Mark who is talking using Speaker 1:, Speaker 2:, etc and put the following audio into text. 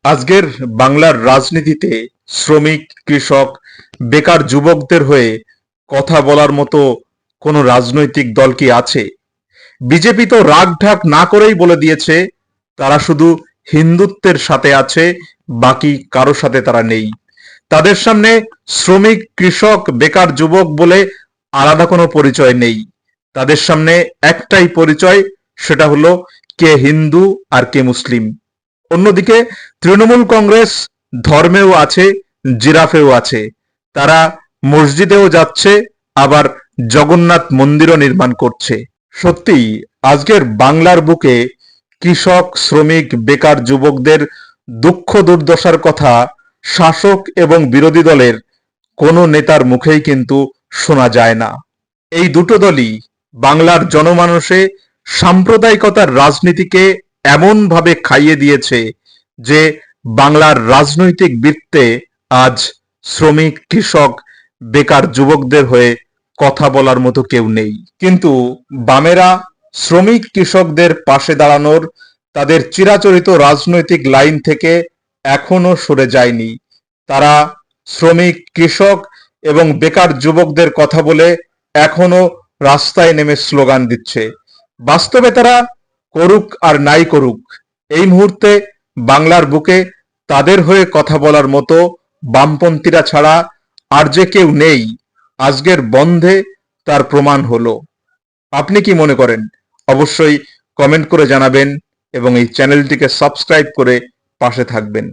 Speaker 1: আজকের বাংলার রাজনীতিতে শ্রমিক, কৃষক, বেকার যুবকদের হয়ে কথা বলার মতো কোনো রাজনৈতিক দল কি আছে? বিজেপি তো রাগঢাক না করেই বলে দিয়েছে তারা শুধু হিন্দুত্বের সাথে আছে, বাকি কারো সাথে তারা নেই। তাদের সামনে শ্রমিক, কৃষক, বেকার যুবক বলে আলাদা কোনো পরিচয় নেই। তাদের সামনে একটাই পরিচয়, সেটা হলো কে হিন্দু আর কে মুসলিম। অন্যদিকে তৃণমূল কংগ্রেস ধর্মেও আছে, জিরাফেও আছে। তারা মসজিদেও যাচ্ছে, আবার জগন্নাথ মন্দিরও নির্মাণ করছে। সত্যিই আজকের বাংলার বুকে কৃষক, শ্রমিক, বেকার যুবকদের দুঃখ দুর্দশার কথা শাসক এবং বিরোধী দলের কোনো নেতার মুখেই কিন্তু শোনা যায় না। এই দুটো দলই বাংলার জনমানসে সাম্প্রদায়িকতার রাজনীতিকে এমনভাবে খাইয়ে দিয়েছে যে বাংলার রাজনৈতিক বৃত্তে আজ শ্রমিক, কৃষক, বেকার যুবকদের হয়ে কথা বলার মতো কেউ নেই। কিন্তু বামেরা শ্রমিক, কৃষকদের পাশে দাঁড়ানোর তাদের চিরাচরিত রাজনৈতিক লাইন থেকে এখনো সরে যায়নি। তারা শ্রমিক, কৃষক এবং বেকার যুবকদের কথা বলে এখনো রাস্তায় নেমে স্লোগান দিচ্ছে। বাস্তবে তারা করুক আর নাই করুক, এই মুহূর্তে বাংলার বুকে তাদের হয়ে কথা বলার মতো বামপন্থীরা ছাড়া আর যে কেউ নেই, আজকের বন্ধে তার প্রমাণ হলো। আপনি কি মনে করেন? অবশ্যই কমেন্ট করে জানাবেন এবং এই চ্যানেলটিকে সাবস্ক্রাইব করে পাশে থাকবেন।